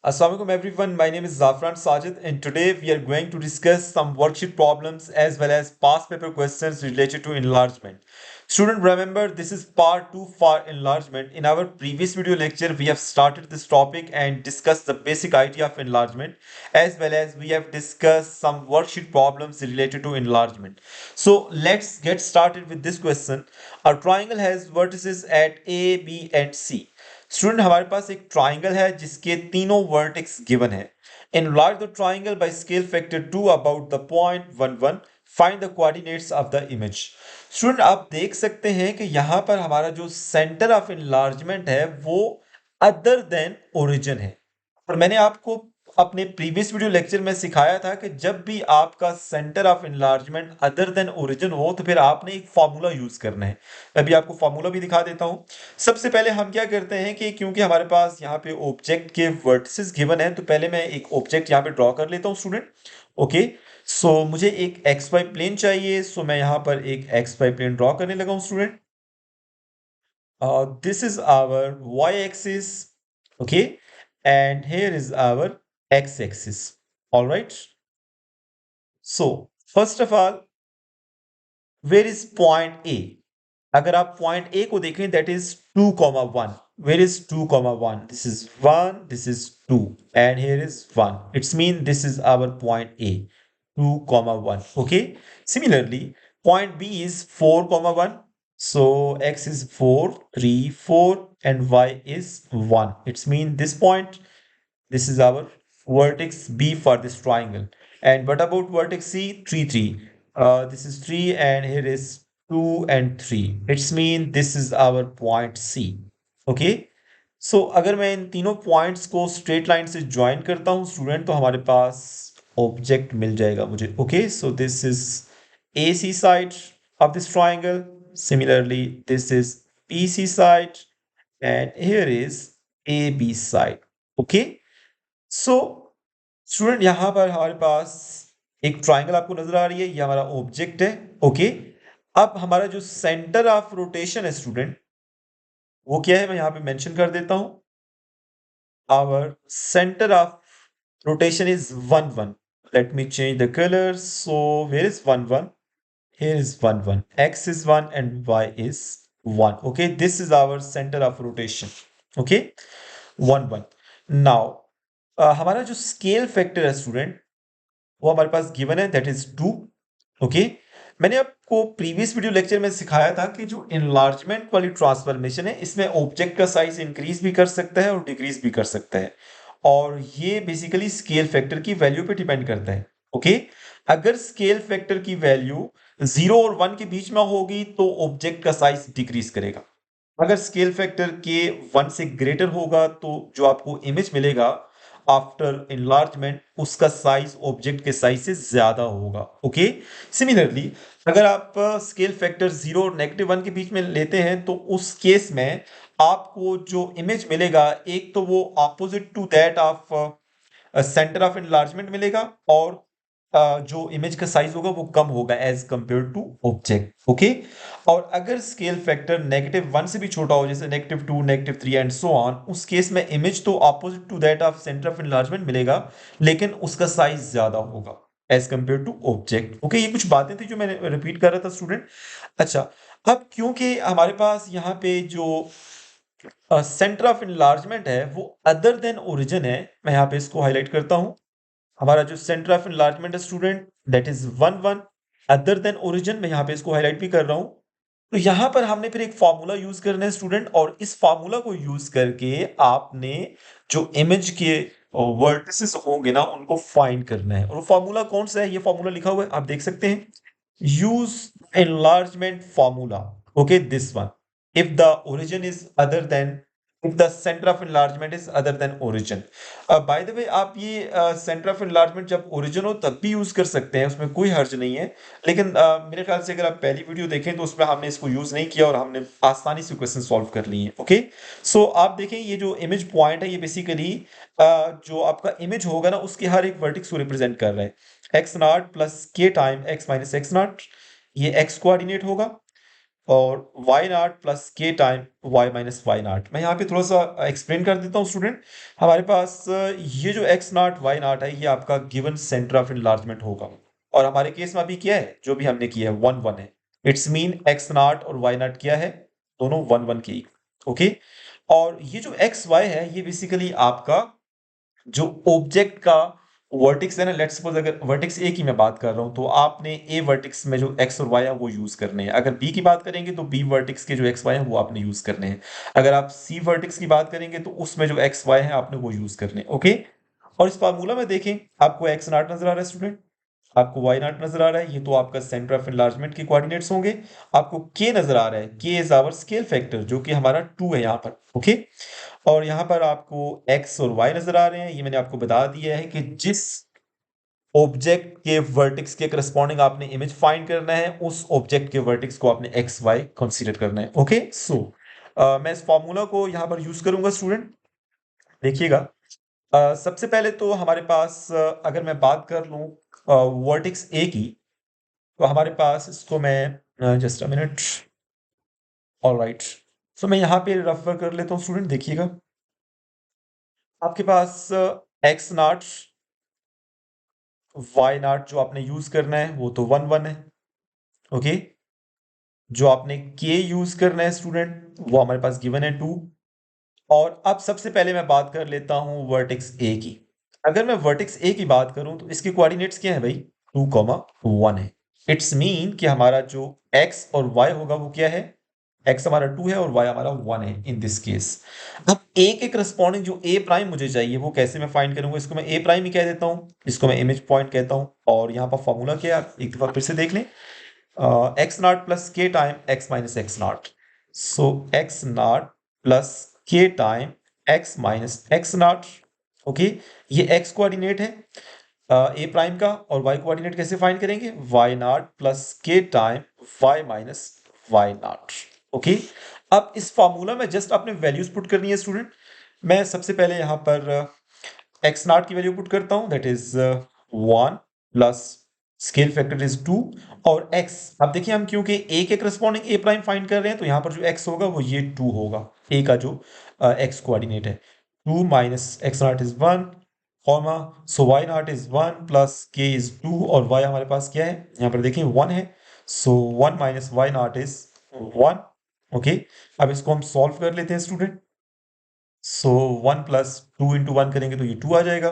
Assalamualaikum everyone, my name is Zafran Sajid and today we are going to discuss some worksheet problems as well as past paper questions related to enlargement. Student, remember this is part 2 for enlargement. In our previous video lecture we have started this topic and discussed the basic idea of enlargement as well as we have discussed some worksheet problems related to enlargement. So let's get started with this question. A triangle has vertices at A, B and C. Student हमारे पास एक triangle है जिसके तीनों vertex given है enlarge the triangle by scale factor 2 about the point 11 find the coordinates of the image student आप देख सकते हैं कि यहां पर हमारा जो सेंटर ऑफ enlargement है वो अदर देन ओरिजिन है और मैंने आपको अपने प्रीवियस वीडियो लेक्चर में सिखाया था कि जब भी आपका centre of enlargement other than origin हो तो फिर आपने एक फार्मूला यूज करना है। मैं अभी आपको फार्मूला भी दिखा देता हूं। सबसे पहले हम क्या करते हैं कि क्योंकि हमारे पास यहाँ पे ऑब्जेक्ट के वर्टिसेस गिवन है तो पहले मैं एक ऑब्जेक्ट यहाँ पे ड्रॉ कर लेता हूँ स्टूडेंट। ओके, सो मुझे एक एक्स वाई प्लेन चाहिए, सो मैं यहाँ पर एक एक्स वाई प्लेन ड्रॉ करने लगा हूँ student. This is our Y axis, okay, and here is our X axis. Alright, so first of all where is point A. अगर आप पॉइंट ए को देखें that is 2,1। where is 2,1? This is 1, this is 2, and here is 1. It's mean this is our point A, 2,1. Okay, similarly point B is 4,1. So x is 4, 3, 4, and y is 1. It's mean this point, this is our vertex B for this triangle. And what about vertex C? 3, 3. This is 3 and here is 2 and 3. It's mean this is our point C. Okay, so अगर मैं इन तीनों points को straight line से join करता हूं student तो हमारे पास object मिल जाएगा मुझे। Okay, so this is A C side of this triangle, similarly this is B C side and here is A B side. Okay, so student यहां पर हमारे पास एक ट्राइंगल आपको नजर आ रही है, ये हमारा ऑब्जेक्ट है। ओके, अब हमारा जो सेंटर ऑफ रोटेशन है स्टूडेंट वो क्या है, मैं यहां पे मेंशन कर देता हूं। our center of rotation is 1 1. Let me change the color. So where is 1 1? Here is 1 1. X is 1 and y is 1. Okay, this is our center of rotation. Okay, 1 1. Now हमारा जो स्केल फैक्टर है student वो हमारे पास given है that is 2। Okay, मैंने आपको previous video lecture में सिखाया था कि जो इनलार्जमेंट वाली ट्रांसफॉर्मेशन है इसमें ऑब्जेक्ट का साइज इंक्रीज भी कर सकता है और डिक्रीज भी कर सकता है और ये बेसिकली स्केल फैक्टर की वैल्यू पे डिपेंड करता है। ओके, अगर स्केल फैक्टर की वैल्यू 0 और 1 के बीच में होगी तो ऑब्जेक्ट का साइज डिक्रीज करेगा। अगर स्केल फैक्टर के 1 से ग्रेटर होगा तो जो आपको इमेज मिलेगा आफ्टर इनलार्जमेंट उसका साइज ऑब्जेक्ट के साइज से ज्यादा होगा। ओके, सिमिलरली अगर आप स्केल फैक्टर 0 और -1 के बीच में लेते हैं तो उस केस में आपको जो इमेज मिलेगा एक तो वो opposite to that of centre of enlargement मिलेगा और जो इमेज का साइज होगा वो कम होगा as compare to object. Okay, और अगर स्केल फैक्टर -1 से भी छोटा हो जैसे -2, -3 एंड सो ऑन, उस केस में इमेज तो opposite to that of centre of enlargement मिलेगा लेकिन उसका साइज ज्यादा होगा as compare to object. Okay, ये कुछ बातें थी जो मैंने रिपीट कर रहा था स्टूडेंट। अच्छा, अब क्योंकि हमारे पास यहाँ पे जो सेंटर ऑफ एनलार्जमेंट है वो अदर देन ओरिजिन है, मैं यहाँ पे इसको हाईलाइट करता हूं। हमारा जो सेंटर ऑफ एनलार्जमेंट है student that is 1 1 other than origin, मैं यहाँ पे इसको हाईलाइट भी कर रहा हूं। तो यहाँ पर हमने फिर एक फार्मूला यूज करना है स्टूडेंट और इस फार्मूला को यूज करके आपने जो इमेज के वर्टिसेस होंगे ना उनको फाइंड करना है। और वो फार्मूला कौन सा है, ये फार्मूला लिखा हुआ है आप देख सकते हैं, use enlargement formula. Okay, this one, if the origin is other than, if the center of enlargement is other than origin। by the way आप ये center of enlargement जब origin हो तब भी यूज कर सकते हैं, उसमें कोई हर्ज नहीं है। लेकिन मेरे ख्याल से अगर आप पहली वीडियो देखें तो उसमें हमने इसको यूज नहीं किया और हमने आसानी से क्वेश्चन सॉल्व कर लिए हैं। ओके, सो आप देखें ये जो इमेज पॉइंट है ये बेसिकली जो आपका इमेज होगा ना उसके हर एक वर्टेक्स को रिप्रेजेंट कर रहा है। x नॉट प्लस के time x minus x nought, ये x कोऑर्डिनेट होगा। और वाई नॉट प्लस के time Y minus Y nought. मैं यहाँ पे थोड़ा सा एक्सप्लेन कर देता हूँ स्टूडेंट। हमारे पास ये जो एक्स नॉट वाई नॉट है, ये आपका गिवन सेंटर ऑफ इनलार्जमेंट होगा। और हमारे केस में अभी क्या है, जो भी हमने किया है 1 1 है। इट्स मीन एक्स नॉट और वाई नॉट क्या है, दोनों 1 1 के। ओके। और ये जो एक्स वाई है, ये बेसिकली आपका जो ऑब्जेक्ट का वर्टेक्स है ना, लेट्स सपोज अगर वर्टेक्स ए की मैं बात कर रहा हूं, तो आपने ए वर्टेक्स में जो एक्स और वाई है वो यूज करने हैं। अगर बी की बात करेंगे तो बी वर्टेक्स के जो एक्स वाई है वो आपने यूज करने हैं। अगर आप सी वर्टेक्स की बात करेंगे तो उसमें जो एक्स वाई है आपने वो यूज करने हैं। ओके। और इस फार्मूला में देखें, आपको एक्स नॉट नजर आ रहा है स्टूडेंट, आपको वाई नॉट नजर आ रहा है, ये तो आपका सेंटर ऑफ एनलार्जमेंट के कोऑर्डिनेट्स होंगे। आपको के नजर आ रहा है, के इज आवर स्केल फैक्टर, जो कि हमारा 2 है यहाँ पर। ओके। और यहाँ पर आपको x और y नजर आ रहे हैं। ये मैंने आपको बता दिया है कि जिस ऑब्जेक्ट के वर्टेक्स के करस्पॉन्डिंग आपने इमेज फाइंड करना है, उस ऑब्जेक्ट के वर्टेक्स को आपने एक्स वाई कंसीडर करना है। ओके। सो मैं इस फॉर्मूला को यहाँ पर यूज करूंगा स्टूडेंट। देखिएगा, सबसे पहले तो हमारे पास अगर मैं बात कर लूँ वर्टेक्स ए की, तो हमारे पास इसको मैं जस्ट अ मिनट, ऑलराइट। सो मैं यहाँ पे रेफर कर लेता हूँ स्टूडेंट। देखिएगा, आपके पास एक्स नॉट वाई नॉट जो आपने यूज करना है वो तो 1 1 है। ओके। जो आपने के यूज करना है स्टूडेंट, वो हमारे पास गिवन है 2। और अब सबसे पहले मैं बात कर लेता हूं वर्टेक्स ए की। अगर मैं वर्टेक्स ए की बात करूं तो इसके कोऑर्डिनेट्स क्या है भाई, 2 1 है। इट्स मीन कि हमारा जो एक्स और वाई होगा वो क्या है, एक्स हमारा 2 है और वाई हमारा 1 है इन दिस केस। अब ए के करस्पॉन्डिंग जो ए प्राइम मुझे चाहिए, वो कैसे मैं फाइंड करूंगा, इसको मैं ए प्राइम ही कह देता हूं, इसको मैं इमेज पॉइंट कहता हूं। और यहाँ पर फॉर्मूला क्या है, आप एक दफा फिर से देख लें, एक्स नॉट प्लस के time x minus x naught. So x naught plus के time x minus x naught. Okay. ये एक्स कोऑर्डिनेट है ए प्राइम का, और वाई कोऑर्डिनेट कैसे फाइंड करेंगे, वाई नॉट प्लस के time Y minus Y naught. Okay. अब इस फॉर्मूला में जस्ट आपने वैल्यूज पुट करनी है स्टूडेंट। मैं सबसे पहले यहाँ पर एक्स नॉट की वैल्यू पुट करता हूँ, that is 1 plus scale factor is 2। और x, अब देखिए हम क्योंकि a के करस्पॉन्डिंग a प्राइम फाइंड कर रहे हैं, तो यहाँ पर जो x होगा वो ये 2 होगा, a का जो x कोऑर्डिनेट है। 2 minus x nought is 1, comma, so y nought is 1 plus k is 2, और y हमारे पास क्या है, यहाँ पर देखिए 1 है। So 1 minus Y nought is 1। Okay. अब इसको हम सॉल्व कर लेते हैं स्टूडेंट। सो 1 प्लस 2 इंटू 1 करेंगे तो ये 2 आ जाएगा,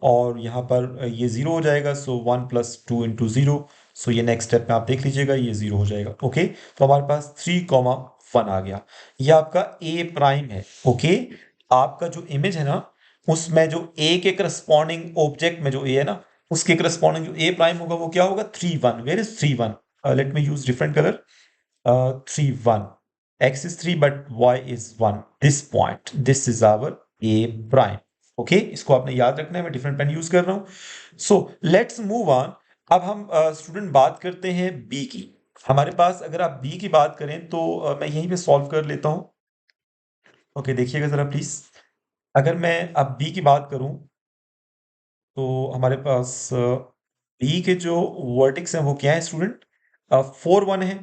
और यहाँ पर ये 0 हो जाएगा। सो 1 प्लस 2 इंटू 0, सो ये नेक्स्ट स्टेप में आप देख लीजिएगा, ये 0 हो जाएगा। ओके। तो हमारे पास 3 1 आ गया। ये आपका ए प्राइम है। ओके। आपका जो इमेज है ना, उसमें जो ए के करस्पॉन्डिंग ऑब्जेक्ट में जो ए है ना, उसके करस्पॉन्डिंग जो ए प्राइम होगा वो क्या होगा, 3 1। Where is 3 1? Let me use different colour. 3 1, x is 3 but y is 1, this point, this is our a prime। Okay. इसको आपने याद रखना है, मैं डिफरेंट पेन यूज कर रहा हूं। So let's move on. अब हम स्टूडेंट बात करते हैं b की। हमारे पास अगर आप b की बात करें तो मैं यहीं पे सॉल्व कर लेता हूं। ओके, देखिएगा जरा प्लीज। अगर मैं अब b की बात करूं तो हमारे पास b के जो वर्टेक्स हैं वो क्या है स्टूडेंट, 4 1 है।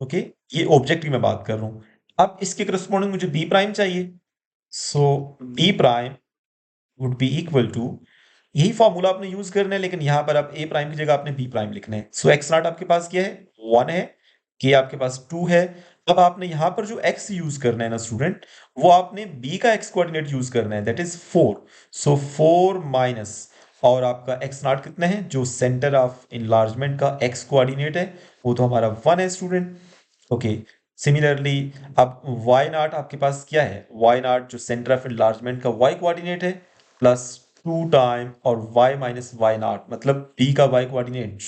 ओके। ये ऑब्जेक्ट की मैं बात कर रहा हूं। अब इसके करस्पॉन्डिंग मुझे बी प्राइम चाहिए। So b prime would be equal to, यही फॉर्मूला आपने यूज करना है, लेकिन यहां पर आप ए प्राइम की जगह आपने बी प्राइम लिखना है। सो एक्स नॉट आपके पास क्या है, 1 है, के आपके पास 2 है। अब आपने यहां पर जो एक्स यूज करना है ना स्टूडेंट, वो आपने बी का एक्स कोऑर्डिनेट यूज करना है, दैट इज 4। सो 4 माइनस, और आपका एक्स नॉट कितना है, जो सेंटर ऑफ इनलार्जमेंट का एक्स कोऑर्डिनेट है, वो तो हमारा 1 है स्टूडेंट। ओके। सिमिलरली, अब वाई नॉट आपके पास क्या है, वाई नॉट जो सेंटर ऑफ इनलार्जमेंट का वाई कोऑर्डिनेट है, प्लस 2 टाइम और वाई माइनस वाई नॉट, मतलब बी का y coordinate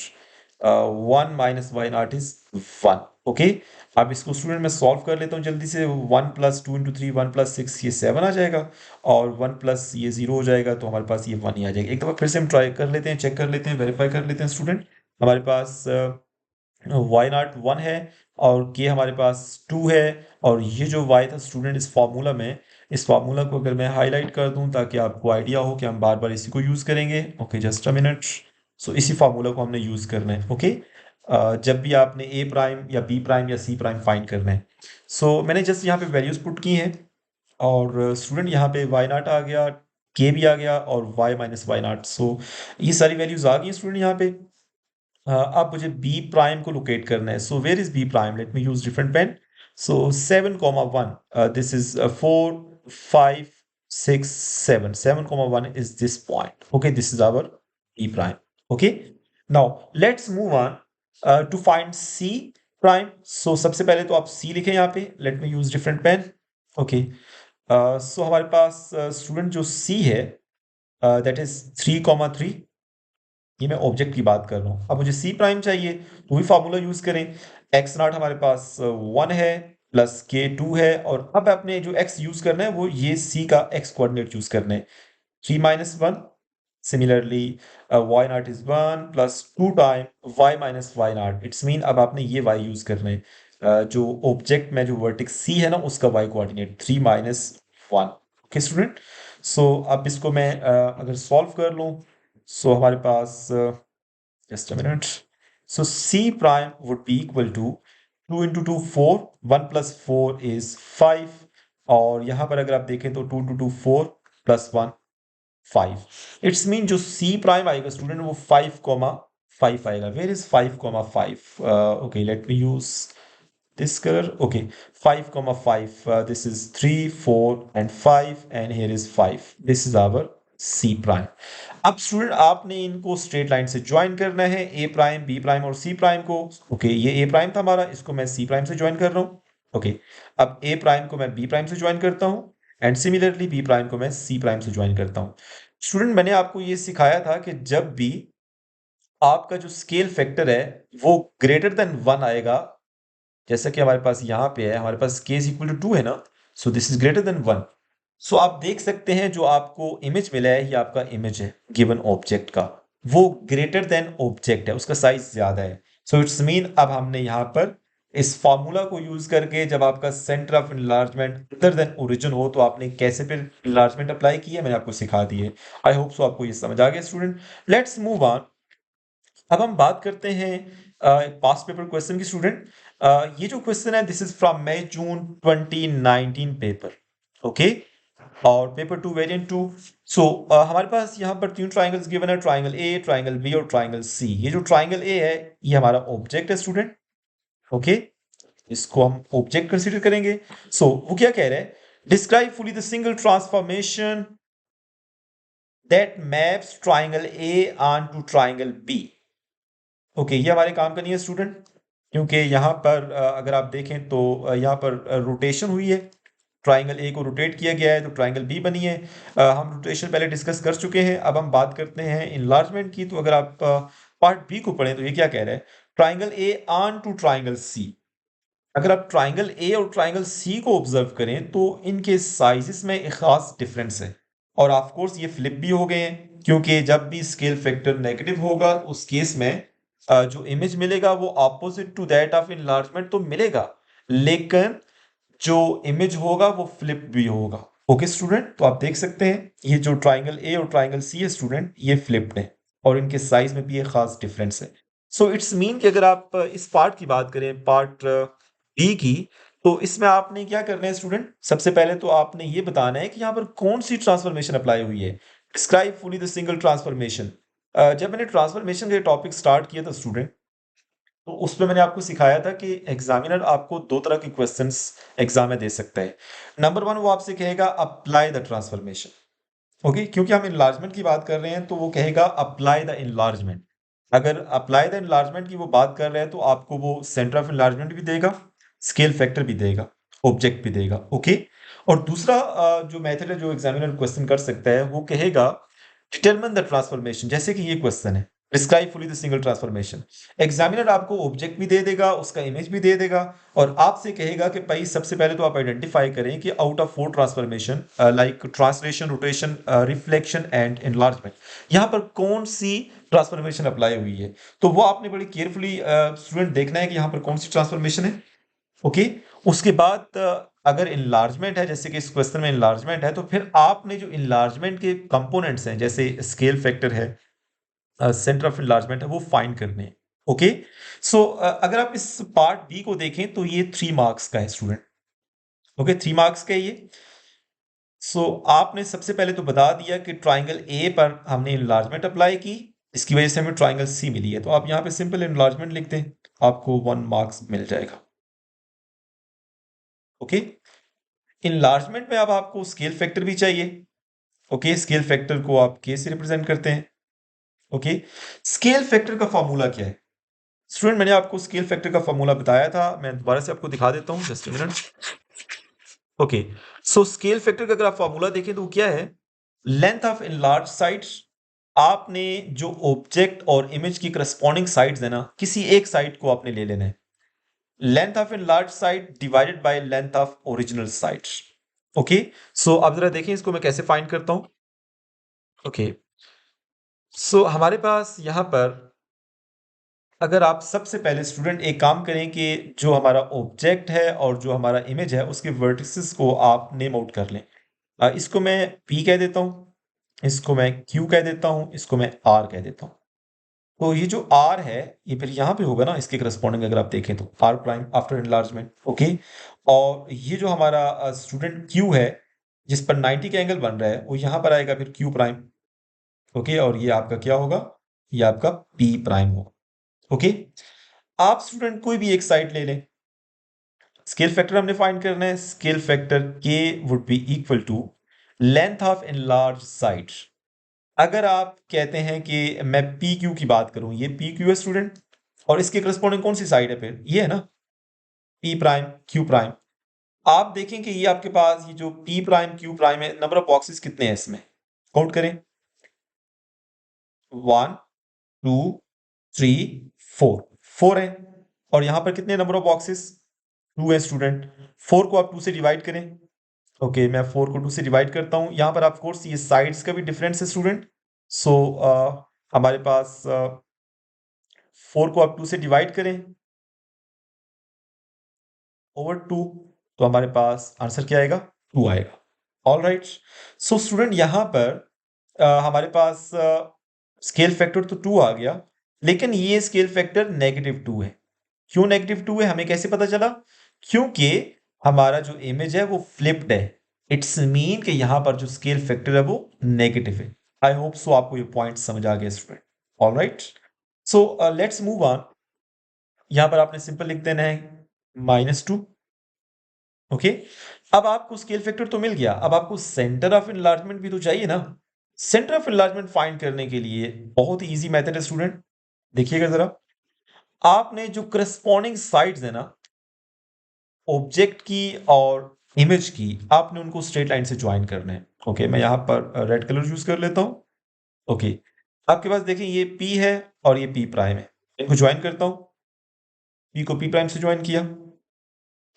1 minus Y nought is 1। Okay. अब इसको स्टूडेंट मैं सॉल्व कर लेता हूँ जल्दी से। 1 प्लस 2 इंटू 3, 1 प्लस 6, ये 7 आ जाएगा, और 1 प्लस ये 0 हो जाएगा, तो हमारे पास ये 1 ही आ जाएगा। एक दफ़ा फिर से हम ट्राई कर लेते हैं, चेक कर लेते हैं, वेरीफाई कर लेते हैं स्टूडेंट। हमारे पास वाई नॉट 1 है, और के हमारे पास 2 है, और ये जो वाई था स्टूडेंट इस फार्मूला में, इस फार्मूला को अगर मैं हाईलाइट कर दूं ताकि आपको आइडिया हो कि हम बार बार इसी को यूज़ करेंगे। Okay, just a minute. So इसी फार्मूला को हमने यूज़ करना है। ओके। जब भी आपने ए प्राइम या बी प्राइम या सी प्राइम फाइंड करना है। सो मैंने जस्ट यहाँ पे वैल्यूज पुट की हैं और स्टूडेंट यहाँ पे वाई नॉट आ गया, के भी आ गया और y minus why not. So ये सारी वैल्यूज आ गई स्टूडेंट यहाँ पे। अब मुझे बी प्राइम को लोकेट करना है। So where is B prime, let me use different pen. So 7,1, this is 4, 5, 6, 7, 7,1 is this point. Okay, this is our B prime. Okay, now let's move on to find C prime. So सबसे पहले तो आप C लिखें यहाँ पे। Let me use different pen. Okay, so हमारे पास student जो C है that is 3,3। ये मैं ऑब्जेक्ट की बात कर रहा हूँ। अब मुझे सी प्राइम चाहिए तो वही फार्मूला यूज करें। एक्स नॉट हमारे पास 1 है प्लस के 2 है, और अब अपने जो एक्स यूज करना है वो ये सी का एक्स कोऑर्डिनेट यूज करना है, 3 - 1। Similarly y nought is 1 plus 2 time Y minus Y nought. It's mean अब आपने ये वाई यूज करना है। जो ऑब्जेक्ट में जो वर्टेक्स सी है ना उसका वाई कोऑर्डिनेट 3 - 1। ओके स्टूडेंट, सो अब इसको मैं अगर सॉल्व कर लूँ, सो हमारे पास just a minute. So C prime would be equal to 2 into 2 4, 1 plus 4 is 5, और यहाँ पर अगर आप देखें तो 2 into 2 4 plus 1 5। इट्स मीन जो C प्राइम आएगा स्टूडेंट वो 5,5 आएगा। Where is 5,5? Okay, let me use this color. Okay, 5,5, this is 3, 4 and 5, and here is 5. This is our C prime. अब स्टूडेंट आपने इनको स्ट्रेट लाइन से ज्वाइन करना है, ए प्राइम बी प्राइम और सी प्राइम को। ओके, ये ए prime था हमारा, इसको मैं सी प्राइम से ज्वाइन कर रहा हूँ। ओके, अब ए प्राइम को मैं बी प्राइम से ज्वाइन करता हूँ एंड सिमिलरली बी प्राइम को मैं सी प्राइम से ज्वाइन करता हूँ। स्टूडेंट मैंने आपको ये सिखाया था कि जब भी आपका जो स्केल फैक्टर है वो ग्रेटर देन 1 आएगा, जैसा कि हमारे पास यहाँ पे है, हमारे पास k इज इक्वल टू 2 है ना, सो दिस इज ग्रेटर देन 1। सो आप देख सकते हैं जो आपको इमेज मिला है ये आपका इमेज है गिवन ऑब्जेक्ट का, वो ग्रेटर देन ऑब्जेक्ट है, उसका साइज ज्यादा है। सो इट्स मीन अब हमने यहाँ पर इस फॉर्मूला को यूज करके जब आपका centre of enlargement other than origin हो तो आपने कैसे फिर इनलार्जमेंट अप्लाई किया मैंने आपको सिखा दी है। आई होप सो आपको ये समझ आ गया स्टूडेंट। Let's move on. अब हम बात करते हैं पास्ट पेपर क्वेश्चन की स्टूडेंट। ये जो क्वेश्चन है this is from May June 2019 paper. Okay, और पेपर 2 वेरिएंट 2। सो हमारे पास यहाँ पर 3 ट्राइंगल्स गिवन है, ट्राइंगल ए, ट्राइंगल बी और ट्राइंगल सी। ये जो ट्राइंगल ए है ये हमारा ऑब्जेक्ट है स्टूडेंट। ओके, इसको हम ऑब्जेक्ट कंसीडर करेंगे। सो वो क्या कह रहे हैं, describe fully the single transformation that maps triangle A on to triangle B. Okay, ये हमारे काम का नहीं है स्टूडेंट, क्योंकि यहाँ पर अगर आप देखें तो यहाँ पर रोटेशन हुई है, ट्राइंगल ए को रोटेट किया गया है तो ट्राइंगल बी बनी है। हम रोटेशन पहले डिस्कस कर चुके हैं। अब हम बात करते हैं इनलार्जमेंट की। तो अगर आप पार्ट बी को पढ़ें तो ये क्या कह रहा है, triangle A on to triangle C. अगर आप ट्राइंगल ए और ट्राइंगल सी को ऑब्जर्व करें तो इनके साइजेस में एक खास डिफरेंस है, और ऑफ कोर्स ये फ्लिप भी हो गए हैं, क्योंकि जब भी स्केल फैक्टर नेगेटिव होगा उस केस में जो इमेज मिलेगा वो opposite to that of enlargement तो मिलेगा, लेकिन जो इमेज होगा वो फ्लिप भी होगा। ओके स्टूडेंट, तो आप देख सकते हैं ये जो ट्राइंगल ए और ट्राइंगल सी है स्टूडेंट ये फ्लिप्ड है, और इनके साइज में भी एक खास डिफरेंस है। सो इट्स मीन कि अगर आप इस पार्ट की बात करें, पार्ट बी की, तो इसमें आपने क्या करना है स्टूडेंट, सबसे पहले तो आपने ये बताना है कि यहाँ पर कौन सी ट्रांसफॉर्मेशन अप्लाई हुई है। Describe fully the single transformation. जब मैंने ट्रांसफॉर्मेशन के टॉपिक स्टार्ट किया था स्टूडेंट, तो उसमें मैंने आपको सिखाया था कि एग्जामिनर आपको दो तरह के क्वेश्चंस एग्जाम में दे सकता है। नंबर 1 वो आपसे कहेगा अप्लाई द ट्रांसफॉर्मेशन। ओके, क्योंकि हम इनलार्जमेंट की बात कर रहे हैं तो वो कहेगा अप्लाई द इनलार्जमेंट। अगर अप्लाई द इनलार्जमेंट की वो बात कर रहे हैं तो आपको वो सेंटर ऑफ इनलार्जमेंट भी देगा, स्केल फैक्टर भी देगा, ऑब्जेक्ट भी देगा। ओके, और दूसरा जो मेथड है जो एग्जामिनर क्वेश्चन कर सकता है वो कहेगा डिटरमिन द ट्रांसफॉर्मेशन। जैसे कि ये क्वेश्चन है, describe fully the single transformation. Examiner आपको ऑब्जेक्ट भी दे देगा, उसका इमेज भी दे देगा, और आपसे कहेगा कि भाई सबसे पहले तो आप आइडेंटिफाई करें कि out of 4 transformation like translation, rotation, reflection and enlargement, यहाँ पर कौन सी ट्रांसफॉर्मेशन अप्लाई हुई है। तो वो आपने बड़ी केयरफुली स्टूडेंट देखना है कि यहाँ पर कौन सी ट्रांसफॉर्मेशन है। ओके, उसके बाद अगर इनलार्जमेंट है, जैसे कि इस क्वेश्चन में इनलार्जमेंट है, तो फिर आपने जो इनलार्जमेंट के कंपोनेंट्स हैं जैसे स्केल फैक्टर है, सेंटर ऑफ इनलार्जमेंट है, वो फाइंड करने हैं। ओके। सो अगर आप इस पार्ट बी को देखें तो ये 3 मार्क्स का है स्टूडेंट। ओके, 3 मार्क्स का है ये। सो आपने सबसे पहले तो बता दिया कि ट्राइंगल ए पर हमने इनलार्जमेंट अप्लाई की, इसकी वजह से हमें ट्राइंगल सी मिली है, तो आप यहाँ पे सिंपल इनलार्जमेंट लिख दें, आपको 1 मार्क्स मिल जाएगा। ओके, इनलार्जमेंट में अब आपको स्केल फैक्टर भी चाहिए। ओके, स्केल फैक्टर को आप के से रिप्रेजेंट करते हैं। ओके, स्केल फैक्टर का फॉर्मूला क्या है स्टूडेंट? मैंने आपको स्केल फैक्टर का फॉर्मूला बताया था, मैं दोबारा से आपको दिखा देता हूं, जस्ट मिनट। ओके, सो स्केल फैक्टर का अगर आप फॉर्मूला देखें तो वो क्या है? Length of enlarge sides. आपने जो ऑब्जेक्ट और इमेज की करस्पॉन्डिंग साइड्स है ना, किसी एक साइड को आपने ले लेना है। Length of enlarge side divided by length of original sides. Okay, so अब जरा देखें इसको मैं कैसे फाइंड करता हूं। ओके, सो हमारे पास यहां पर अगर आप सबसे पहले स्टूडेंट एक काम करें कि जो हमारा ऑब्जेक्ट है और जो हमारा इमेज है उसके वर्टिसेस को आप नेम आउट कर लें। इसको मैं P कह देता हूँ, इसको मैं Q कह देता हूँ, इसको मैं R कह देता हूँ। तो ये जो R है ये फिर यहाँ पे होगा ना, इसके करस्पॉन्डिंग अगर आप देखें तो R prime after enlargement. Okay, और ये जो हमारा स्टूडेंट Q है जिस पर 90 का एंगल बन रहा है वो यहाँ पर आएगा फिर Q प्राइम। ओके, और ये आपका क्या होगा? ये आपका P प्राइम होगा। ओके, आप स्टूडेंट कोई भी एक साइड ले लें, स्केल फैक्टर हमने फाइंड करना है, scale factor K would be equal to length of enlarge side. अगर आप कहते हैं कि मैं पी क्यू की बात करूं, ये पी क्यू है स्टूडेंट, और इसके करस्पॉन्डिंग कौन सी साइड है? फिर ये है ना पी प्राइम क्यू प्राइम। आप देखें कि ये आपके पास ये जो पी प्राइम क्यू प्राइम है, नंबर ऑफ बॉक्सेस कितने हैं इसमें? काउंट करें, 1 2 3 4, 4 है। और यहां पर कितने नंबर ऑफ बॉक्सेस? 2 है स्टूडेंट। 4 को आप 2 से डिवाइड करें। ओके, मैं 4 को 2 से डिवाइड करता हूं, यहां पर ऑफ कोर्स ये साइड्स का भी डिफरेंस है स्टूडेंट। सो हमारे पास 4 को आप 2 से डिवाइड करें ओवर 2, तो हमारे पास आंसर क्या आएगा? 2 आएगा। ऑल राइट, सो स्टूडेंट यहां पर हमारे पास स्केल फैक्टर तो 2 आ गया, लेकिन ये स्केल फैक्टर -2 है। क्यों -2 है, हमें कैसे पता चला? क्योंकि हमारा जो इमेज है वो फ्लिप्ड है। इट्स मीन कि यहां पर जो स्केल फैक्टर है वो नेगेटिव है। आई होप सो आपको ये पॉइंट समझ आ गया student. All right, so let's move on. यहां पर आपने सिंपल लिख देना है -2। ओके, अब आपको स्केल फैक्टर तो मिल गया, अब आपको सेंटर ऑफ इनलार्जमेंट भी तो चाहिए ना। सेंटर ऑफ इनलार्जमेंट फाइंड करने के लिए बहुत ही इजी मेथड है स्टूडेंट, देखिएगा जरा। आपने जो करस्पॉन्डिंग साइड्स है ना ऑब्जेक्ट की और इमेज की, आपने उनको स्ट्रेट लाइन से ज्वाइन करना है। ओके, मैं यहां पर रेड कलर यूज कर लेता हूं। ओके, आपके पास देखिए ये P है और ये P प्राइम है, इनको ज्वाइन करता हूं। P को P प्राइम से ज्वाइन किया।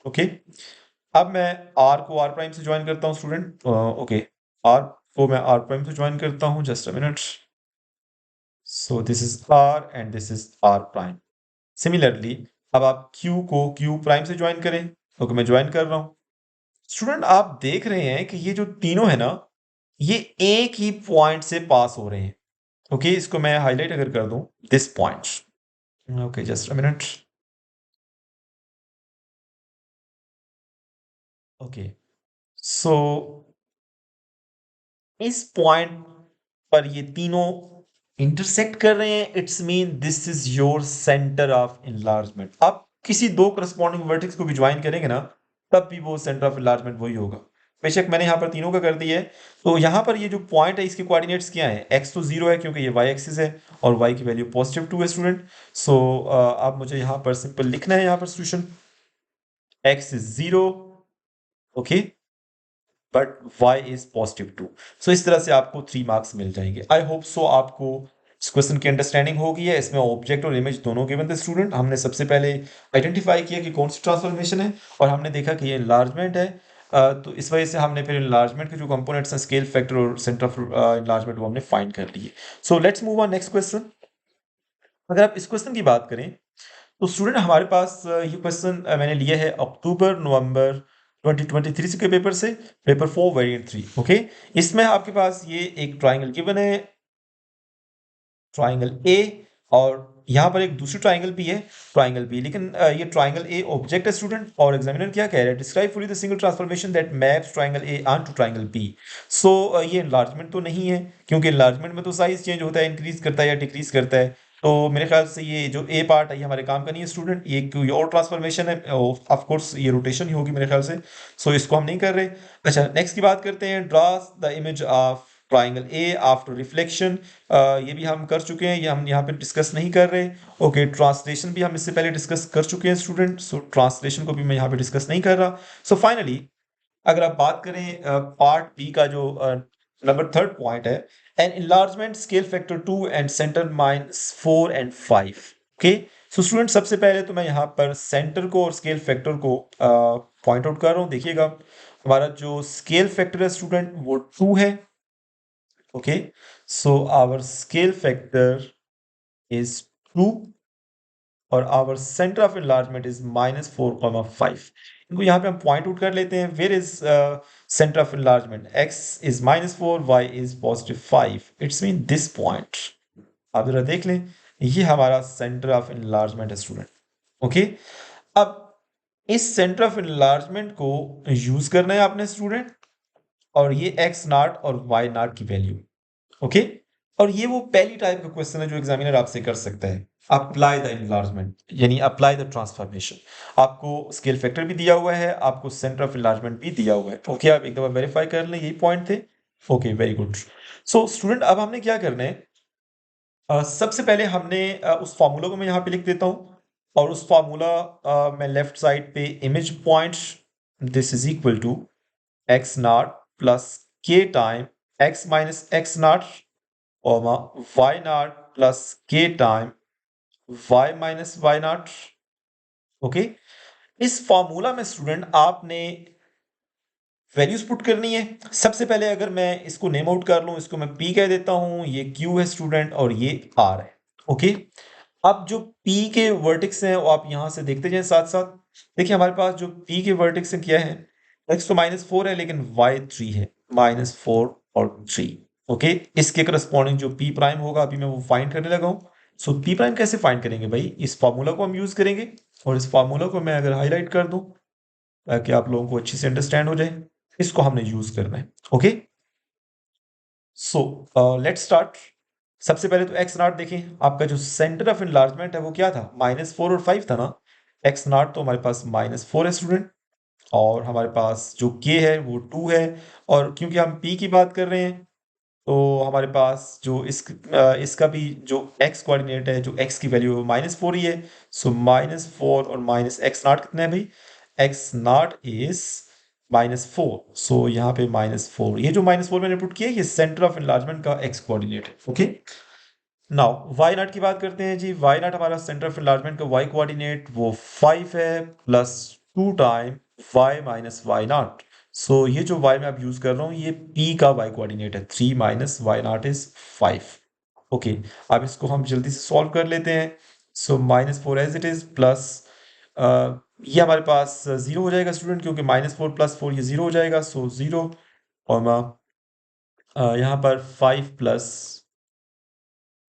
ओके, अब मैं R को R प्राइम से ज्वाइन करता हूं स्टूडेंट। ओके, R को मैं R प्राइम से ज्वाइन करता हूं, just a minute. So this is R and this is R prime. Similarly अब आप Q को Q प्राइम से ज्वाइन करें। ओके, मैं ज्वाइन कर रहा हूं। स्टूडेंट आप देख रहे हैं कि ये जो तीनों है ना, ये एक ही पॉइंट से पास हो रहे हैं। ओके, इसको मैं हाईलाइट अगर कर दूं, this point. Okay, just a minute. Okay, so इस पॉइंट पर ये तीनों इंटरसेक्ट कर रहे हैं, it's mean this is your centre of enlargement. आप किसी दो करस्पॉन्डिंग वर्टेक्स को भी ज्वाइन करेंगे ना, तब भी वो सेंटर ऑफ इनलार्जमेंट वही होगा। बेशक मैंने यहाँ पर तीनों का कर दिया है। तो यहाँ पर ये जो पॉइंट है इसके कोऑर्डिनेट्स क्या है? एक्स तो 0 है क्योंकि ये वाई एक्सिस है, और वाई की वैल्यू +2 है स्टूडेंट। सो आप मुझे यहाँ पर सिंपल लिखना है, यहाँ पर solution x is 0, okay, but y is +2। सो इस तरह से आपको 3 मार्क्स मिल जाएंगे। आई होप सो आपको इस क्वेश्चन की अंडरस्टैंडिंग होगी है। इसमें ऑब्जेक्ट और इमेज दोनों गिवन थे स्टूडेंट। हमने सबसे पहले आइडेंटिफाई किया कि कौन सी ट्रांसफॉर्मेशन है, और हमने देखा कि ये इनलार्जमेंट है। तो इस वजह से हमने फिर इनलार्जमेंट के जो कंपोनेंट्स हैं, स्केल फैक्टर और सेंटर ऑफ इनलार्जमेंट, वो हमने फाइंड कर लिए। So let's move on next question. अगर आप इस क्वेश्चन की बात करें तो स्टूडेंट हमारे पास ये क्वेश्चन मैंने लिया है अक्टूबर नवंबर 2023 के पेपर से, पेपर 4 वेरिएंट 3। ओके, इसमें आपके पास ये एक ट्राइंगल गिवन है, ट्राइंगल ए, और यहाँ पर एक दूसरी ट्राइंगल भी है, ट्राइंगल बी, लेकिन ये ट्राइंगल ए ऑब्जेक्ट है स्टूडेंट, और एग्जामिनर क्या कह रहा है, describe fully the single transformation that maps triangle A on to triangle b. So ये इनलार्जमेंट तो नहीं है, क्योंकि इनलार्जमेंट में तो साइज चेंज होता है, इंक्रीज करता है या डिक्रीज करता है। तो मेरे ख्याल से ये जो ए पार्ट है ये हमारे काम का नहीं है स्टूडेंट, ये कोई और ट्रांसफॉर्मेशन है, ऑफ कोर्स ये रोटेशन ही होगी मेरे ख्याल से। सो इसको हम नहीं कर रहे। अच्छा, नेक्स्ट की बात करते हैं, draw the image of triangle A after reflection. ये भी हम कर चुके हैं, ये हम यहाँ पे डिस्कस नहीं कर रहे। ओके, ट्रांसलेशन भी हम इससे पहले डिस्कस कर चुके हैं स्टूडेंट, सो ट्रांसलेशन को भी मैं यहाँ पे डिस्कस नहीं कर रहा। सो फाइनली अगर आप बात करें पार्ट बी का जो नंबर थर्ड पॉइंट है, an enlargement scale factor 2 and centre -4 and 5। Okay, so student सबसे पहले तो मैं यहाँ पर सेंटर को और स्केल फैक्टर को पॉइंट आउट कर रहा हूँ। देखिएगा, हमारा जो स्केल फैक्टर है स्टूडेंट वो 2 है। Okay, so our scale factor is 2 और our centre of enlargement is -4,5। इनको यहाँ पे हम पॉइंट आउट कर लेते हैं। Where is centre of enlargement, x is -4, y is +5, it's mean this point. आप जरा देख लें, ये हमारा सेंटर ऑफ एनलार्जमेंट है स्टूडेंट। ओके, अब इस सेंटर ऑफ एनलार्जमेंट को यूज करना है आपने स्टूडेंट, और ये x नॉट और y नॉट की वैल्यू। ओके, और ये वो पहली टाइप का क्वेश्चन है जो एग्जामिनर आपसे कर सकता है, अप्लाई द इनलार्जमेंट, यानी अप्लाई द ट्रांसफॉर्मेशन। आपको स्केल फैक्टर भी दिया हुआ है, आपको सेंटर ऑफ इनलार्जमेंट भी दिया हुआ है। ओके, आप एक दफा वेरीफाई कर लें, यही पॉइंट थे। Okay, very good. So student अब हमने क्या करना है, सबसे पहले हमने उस फार्मूला को मैं यहाँ पे लिख देता हूँ, और उस फार्मूला मैं लेफ्ट साइड पे image point, this is equal to x naught plus के time x minus x naught, comma y naught plus k time y minus y naught. Okay, इस फॉर्मूला में स्टूडेंट आपने वैल्यूज पुट करनी है। सबसे पहले अगर मैं इसको नेम आउट कर लूं, इसको मैं p कह देता हूं, ये q है स्टूडेंट और ये r है। ओके, अब जो p के वर्टेक्स हैं वो आप यहां से देखते जाएं साथ साथ। देखिए हमारे पास जो p के वर्टेक्स हैं क्या है, x तो -4 है लेकिन y 3 है, -4 और 3। ओके, इसके करस्पॉन्डिंग जो p प्राइम होगा अभी मैं वो फाइंड करने लगा हूं। सो p प्राइम कैसे फाइंड करेंगे भाई, इस फार्मूला को हम यूज करेंगे, और इस फार्मूला को मैं अगर हाईलाइट कर दूं ताकि आप लोगों को अच्छी से अंडरस्टैंड हो जाए, इसको हमने यूज करना है। Okay, so let's start. सबसे पहले तो एक्स नॉट देखें, आपका जो सेंटर ऑफ इनलार्जमेंट है वो क्या था, -4 और 5 था ना। एक्स नॉट तो हमारे पास -4 है स्टूडेंट, और हमारे पास जो के है वो 2 है, और क्योंकि हम पी की बात कर रहे हैं तो हमारे पास जो इसका भी जो x कोऑर्डिनेट है, जो x की वैल्यू है -4 ही है। सो -4 और माइनस एक्स नॉट कितना है भाई, एक्स नॉट इज -4, सो यहाँ पे -4, ये जो -4 मैंने पुट किया है ये सेंटर ऑफ एनलार्जमेंट का x कोऑर्डिनेट है। ओके, नाउ y नॉट की बात करते हैं जी। y नॉट हमारा सेंटर ऑफ एनलार्जमेंट का y कोऑर्डिनेट वो 5 है, plus 2 time y minus y naught. So ये जो y मैं अब यूज कर रहा हूँ ये p का y कोऑर्डिनेट है, 3 minus y not is 5। Okay, अब इसको हम जल्दी से सॉल्व कर लेते हैं। सो -4 एज इट इज, प्लस ये हमारे पास जीरो हो जाएगा स्टूडेंट, क्योंकि -4 + 4 ये जीरो हो जाएगा, सो जीरो, और यहाँ पर 5 plus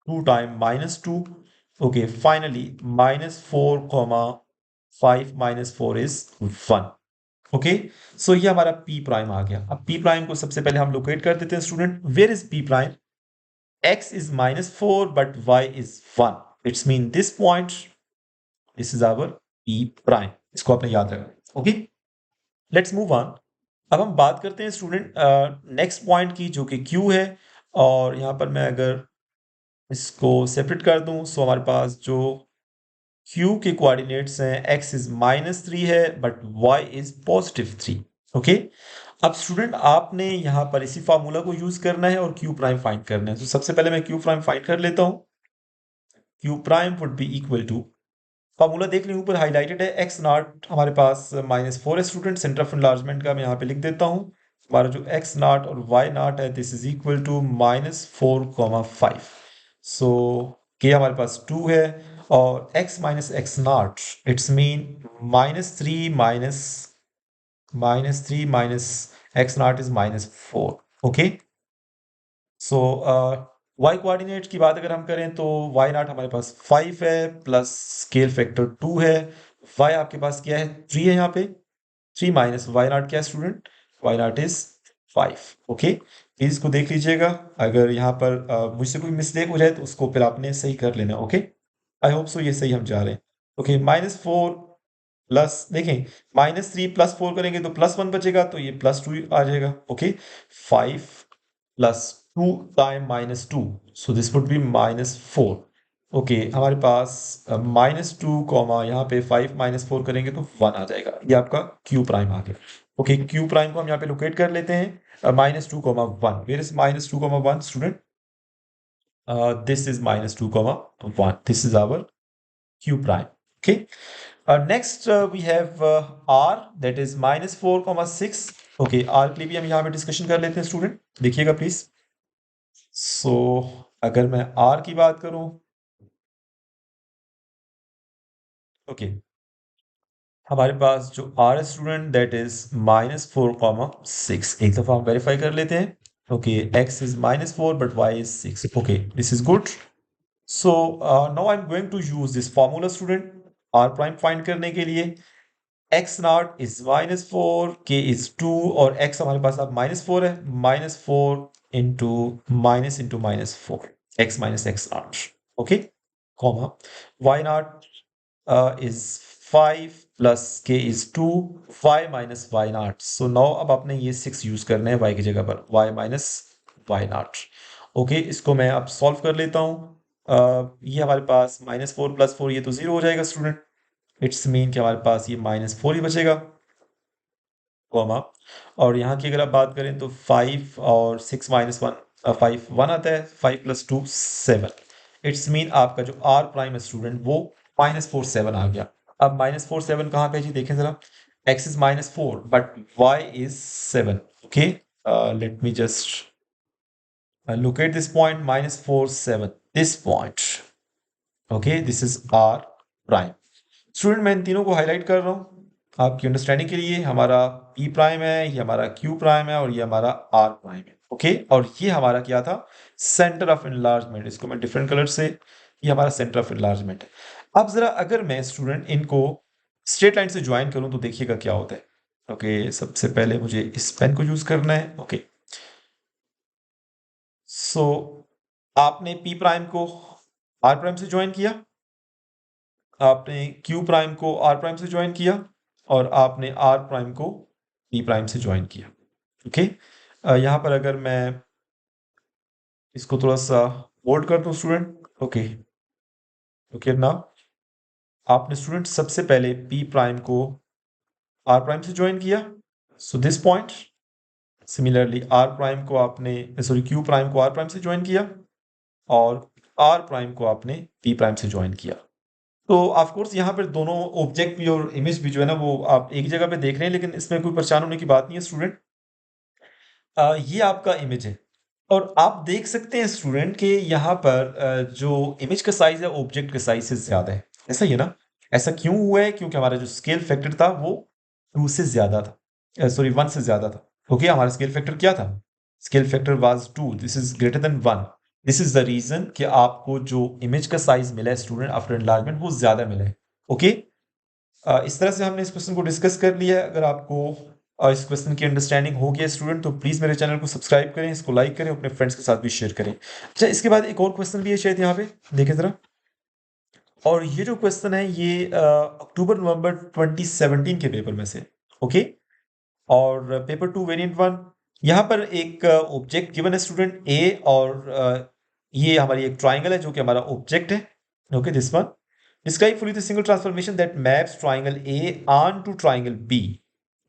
2 time -2। Okay, finally -4 5 -4 is 1। Okay, so ये हमारा p प्राइम आ गया। अब p प्राइम को सबसे पहले हम लोकेट कर देते हैं student. Where is p prime, x is -4 but y is 1, it's mean this point, this is our p prime, इसको आपने याद रखना। Okay, let's move on. अब हम बात करते हैं स्टूडेंट नेक्स्ट पॉइंट की, जो कि q है, और यहाँ पर मैं अगर इसको सेपरेट कर दूं, सो हमारे पास जो q के कोऑर्डिनेट्स हैं, x इज -3 है बट y इज +3। ओके, अब स्टूडेंट आपने यहाँ पर इसी फार्मूला को यूज करना है और q प्राइम फाइंड करना है। तो सबसे पहले मैं q प्राइम फाइंड कर लेता हूँ। q prime would be equal to, formula देख लें ऊपर हाईलाइटेड है, x नॉट हमारे पास -4 है स्टूडेंट, सेंटर ऑफ एनलार्जमेंट का मैं यहाँ पे लिख देता हूँ। हमारा जो x नॉट और y नॉट है, this is equal to -4,5। So k हमारे पास 2 है, और x minus x nought, it's mean -3 minus x nought is -4। Okay, so y coordinate की बात अगर हम करें तो वाई नॉट हमारे पास 5 है प्लस स्केल फैक्टर 2 है। वाई आपके पास क्या है, 3 है यहाँ पे। 3 माइनस वाई नॉट क्या है student, y nought is 5। Okay, please इसको देख लीजिएगा, अगर यहाँ पर मुझसे कोई मिस्टेक हो जाए तो उसको फिर आपने सही कर लेना। ओके, आई होप सो ये सही हम जा रहे हैं। ओके, -4 प्लस देखें, -3 प्लस 4 करेंगे तो +1 बचेगा, तो ये +2 आ जाएगा। Okay, 5 plus 2 time -2, so this would be -4। Okay, हमारे पास -2 कॉमा यहाँ पे 5 -4 करेंगे तो 1 आ जाएगा, ये आपका क्यू प्राइम आ गया। ओके, क्यू प्राइम को हम यहाँ पे लोकेट कर लेते हैं, -2 comma 1, where is -2 comma 1 student, this is -2 comma 1, this is our q prime। Okay, next we have r, that is -4 comma 6। okay, r के लिए भी हम यहाँ पे डिस्कशन कर लेते हैं स्टूडेंट, देखिएगा प्लीज। सो अगर मैं r की बात करूं, ओके, हमारे पास जो r है स्टूडेंट, दैट इज -4 comma 6। एक दफा हम वेरीफाई कर लेते हैं। Okay, x is -4 but y is 6। okay, this is good। So now I'm going to use this formula student, r prime find करने के लिए। x not is -4, k is 2, और x हमारे पास अब -4 है, -4 into -4, x minus x not. Okay, comma y not is 5 plus k is 2, y minus y naught. So now अब आपने ये 6 यूज करने हैं y की जगह पर, y minus y naught. Okay, इसको मैं अब सॉल्व कर लेता हूँ। ये हमारे पास -4 प्लस 4, ये तो 0 हो जाएगा स्टूडेंट, इट्स मीन कि हमारे पास ये -4 ही बचेगा, कॉमा, और यहाँ की अगर आप बात करें तो 5 और 6 -1, 5 1 आता है, 5 प्लस 2 7। इट्स मीन आपका जो r प्राइम है स्टूडेंट वो -4 7 आ गया। अब -4 7 कहाँ पे है जी, देखें जरा, x is -4 but y is 7। Okay, let me just locate this point, -4 7, this point। Okay, this is r prime. Student मैं इन तीनों को हाईलाइट कर रहा हूँ आपकी अंडरस्टैंडिंग के लिए। हमारा p प्राइम है, ये हमारा q प्राइम है, और ये हमारा r प्राइम है। ओके, और ये हमारा क्या था, सेंटर ऑफ इनलार्जमेंट। इसको मैं डिफरेंट कलर से, ये हमारा सेंटर ऑफ इनलार्जमेंट है। अब जरा अगर मैं स्टूडेंट इनको स्ट्रेट लाइन से ज्वाइन करूं तो देखिएगा क्या होता है। ओके, सबसे पहले मुझे इस पेन को यूज करना है। ओके, सो आपने p प्राइम को r प्राइम से ज्वाइन किया, आपने q प्राइम को r प्राइम से ज्वाइन किया, और आपने r प्राइम को p प्राइम से ज्वाइन किया। ओके, यहाँ पर अगर मैं इसको थोड़ा सा बोल्ड कर दूं स्टूडेंट। ओके, ओके, ना आपने स्टूडेंट सबसे पहले p प्राइम को r प्राइम से ज्वाइन किया, so this point. Similarly r prime को आपने, सॉरी, q प्राइम को r प्राइम से ज्वाइन किया, और r प्राइम को आपने p प्राइम से ज्वाइन किया। तो ऑफ कोर्स यहाँ पर दोनों ऑब्जेक्ट भी और इमेज भी जो है ना वो आप एक जगह पे देख रहे हैं, लेकिन इसमें कोई परेशान होने की बात नहीं है स्टूडेंट। ये आपका इमेज है, और आप देख सकते हैं स्टूडेंट कि यहाँ पर जो इमेज का साइज है ऑब्जेक्ट के साइज से ज्यादा है। ऐसा ही है ना, ऐसा क्यों हुआ है, क्योंकि हमारा जो स्केल फैक्टर था वो 2 से ज्यादा था, सॉरी 1 से ज्यादा था। ओके, हमारा स्केल फैक्टर क्या था, scale factor was 2, this is greater than 1। This is the reason कि आपको जो इमेज का साइज मिला है स्टूडेंट आफ्टर एनलार्जमेंट वो ज्यादा मिला है। ओके, इस तरह से हमने इस क्वेश्चन को डिस्कस कर लिया है। अगर आपको इस क्वेश्चन की अंडरस्टैंडिंग हो गया स्टूडेंट तो प्लीज़ मेरे चैनल को सब्सक्राइब करें, इसको लाइक करें, अपने फ्रेंड्स के साथ भी शेयर करें। अच्छा, इसके बाद एक और क्वेश्चन भी है शायद यहाँ पे, देखें ज़रा। और ये जो क्वेश्चन है ये अक्टूबर नवंबर 2017 के पेपर में से। ओके, और पेपर 2 वेरिएंट 1, यहाँ पर एक ऑब्जेक्ट गिवन है स्टूडेंट ए, और ये हमारी एक ट्राइंगल है जो कि हमारा ऑब्जेक्ट है। Okay, this one, describe fully the single transformation that maps triangle A on to triangle B.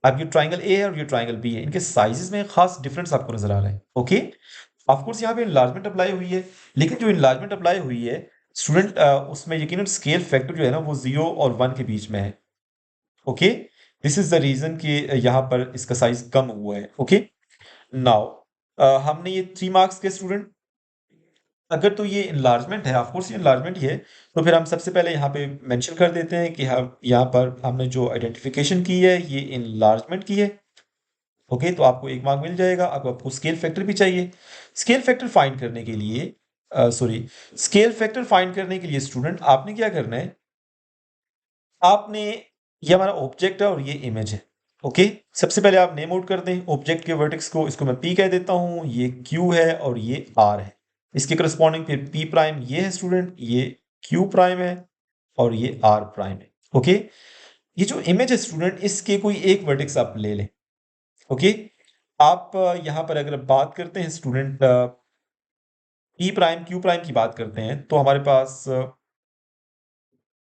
अब ये ट्राइंगल ए है और ये ट्राइंगल बी है, इनके साइजेस में खास डिफरेंस आपको नजर आ रहा है। ओके, ऑफ कोर्स यहाँ पे इनलार्जमेंट अप्लाई हुई है, लेकिन जो इनलार्जमेंट अप्लाई हुई है स्टूडेंट उसमें यकीनन स्केल फैक्टर जो है ना वो 0 और 1 के बीच में है। Okay, this is the reason कि यहाँ पर इसका साइज कम हुआ है। ओके, नाउ हमने ये 3 मार्क्स के स्टूडेंट, अगर तो ये इनलार्जमेंट है, ऑफ कोर्स ये इनलार्जमेंट ही है, तो फिर हम सबसे पहले यहाँ पे मेंशन कर देते हैं कि हम यहाँ पर हमने जो आइडेंटिफिकेशन की है ये इनलार्जमेंट की है। ओके, तो आपको 1 मार्क मिल जाएगा। अब आपको स्केल फैक्टर भी चाहिए। स्केल फैक्टर फाइंड करने के लिए सॉरी, स्केल फैक्टर फाइंड करने के लिए स्टूडेंट आपने क्या करना है, आपने ये हमारा ऑब्जेक्ट है और ये इमेज है, ओके। सबसे पहले आप नेम आउट कर दें ऑब्जेक्ट के वर्टेक्स को, इसको मैं P कह देता हूँ, ये Q है और ये R है। इसके करस्पॉन्डिंग फिर P प्राइम ये है स्टूडेंट, ये Q प्राइम है और ये R प्राइम है, ओके। ये जो इमेज है स्टूडेंट, इसके कोई एक वर्टेक्स आप ले लें, ओके। आप यहाँ पर अगर बात करते हैं student P prime Q prime की बात करते हैं, तो हमारे पास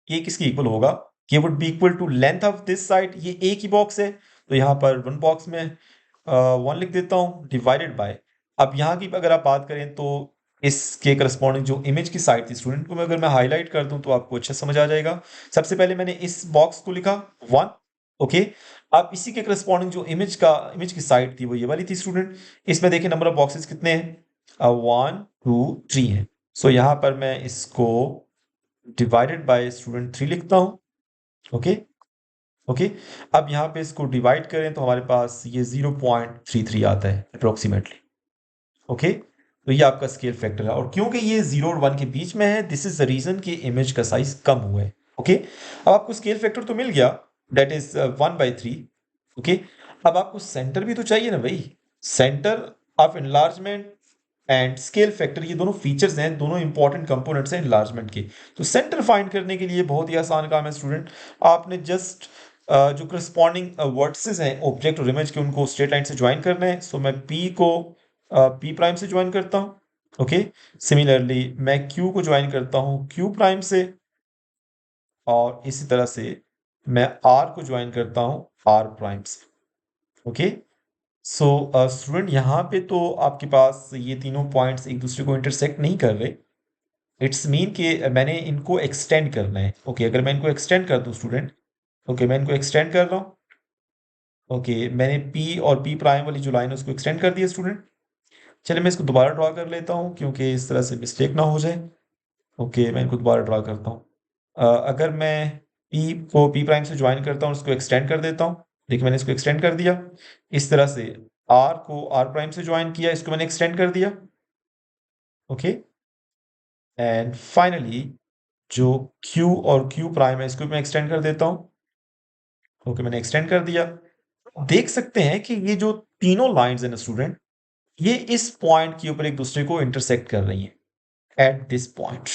ये किसके इक्वल होगा, ये would be equal to length of this side, ये एक ही बॉक्स है तो यहाँ पर वन बॉक्स में 1 लिख देता हूँ, डिवाइडेड बाय, अब यहाँ की अगर आप बात करें तो इसके करस्पॉन्डिंग जो इमेज की साइड थी स्टूडेंट को, मैं अगर मैं हाईलाइट कर दूं तो आपको अच्छा समझ आ जाएगा। सबसे पहले मैंने इस बॉक्स को लिखा 1, ओके। अब इसी के करस्पॉन्डिंग जो इमेज की साइड थी वो ये वाली थी स्टूडेंट। इसमें देखिए नंबर ऑफ बॉक्सेस कितने हैं, 1 2 3 है। सो यहाँ पर मैं इसको डिवाइडेड बाय स्टूडेंट 3 लिखता हूँ, ओके ओके। अब यहाँ पे इसको डिवाइड करें तो हमारे पास ये 0.33 आता है अप्रोक्सीमेटली, ओके। तो ये आपका स्केल फैक्टर है, और क्योंकि ये 0 और 1 के बीच में है, दिस इज द रीजन कि इमेज का साइज कम हुआ है, ओके। अब आपको स्केल फैक्टर तो मिल गया, दैट इज 1/3, ओके। अब आपको सेंटर भी तो चाहिए ना भाई, centre of enlargement and scale factor, ये दोनों फीचर्स हैं, दोनों इंपॉर्टेंट कंपोनेंट्स हैं एनलार्जमेंट के। तो सेंटर फाइंड करने के लिए बहुत ही आसान काम है स्टूडेंट, आपने जस्ट जो करस्पॉन्डिंग वर्टिसेस हैं ऑब्जेक्ट और इमेज के, उनको स्ट्रेट लाइन से ज्वाइन करना है। सो मैं P को P प्राइम से ज्वाइन करता हूँ, ओके। सिमिलरली मैं Q को ज्वाइन करता हूँ Q प्राइम से, और इसी तरह से मैं R को ज्वाइन करता हूँ R प्राइम से, ओके। सो स्टूडेंट यहाँ पे तो आपके पास ये तीनों पॉइंट्स एक दूसरे को इंटरसेक्ट नहीं कर रहे, इट्स मीन कि मैंने इनको एक्सटेंड करना है, ओके। अगर मैं इनको एक्सटेंड कर दूं स्टूडेंट, ओके, मैं इनको एक्सटेंड कर रहा हूँ, ओके। मैंने P और P प्राइम वाली जो लाइन है उसको एक्सटेंड कर दिया स्टूडेंट। चलिए मैं इसको दोबारा ड्रॉ कर लेता हूँ क्योंकि इस तरह से मिस्टेक ना हो जाए, ओके। मैं इनको दोबारा ड्रॉ करता हूँ। अगर मैं P को P प्राइम से ज्वाइन करता हूँ, उसको एक्सटेंड कर देता हूँ, देखिए मैंने इसको एक्सटेंड कर दिया। इस तरह से R को R प्राइम से ज्वाइन किया, इसको मैंने एक्सटेंड कर दिया, ओके। एंड फाइनली जो Q और Q प्राइम है इसको मैं एक्सटेंड कर देता हूँ, ओके। मैंने एक्सटेंड कर दिया। देख सकते हैं कि ये जो तीनों लाइंस है ना स्टूडेंट, ये इस पॉइंट के ऊपर एक दूसरे को इंटरसेक्ट कर रही हैं एट दिस पॉइंट,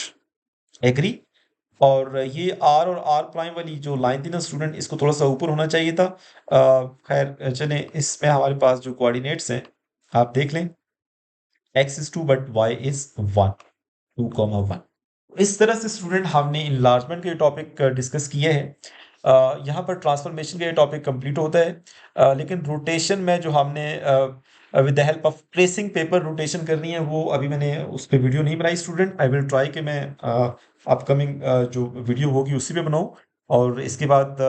एग्री। और ये R और R प्राइम वाली जो लाइन थी ना स्टूडेंट, इसको थोड़ा सा ऊपर होना चाहिए था। खैर चलें, इसमें हमारे पास जो कोऑर्डिनेट्स हैं आप देख लें, x is 2 but y is 1, 2,1। इस तरह से स्टूडेंट हमने इनलार्जमेंट के टॉपिक डिस्कस किए हैं। यहाँ पर ट्रांसफॉर्मेशन का ये टॉपिक कंप्लीट होता है, लेकिन रोटेशन में जो हमने with the help of tracing paper rotation करनी है, वो अभी मैंने उस पर वीडियो नहीं बनाई स्टूडेंट। आई विल ट्राई कि मैं अपकमिंग जो वीडियो होगी उसी पे बनाऊँ, और इसके बाद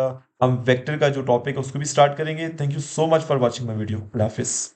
हम वेक्टर का जो टॉपिक है उसको भी स्टार्ट करेंगे। Thank you so much for watching my video. अल्लाह हाफिज़।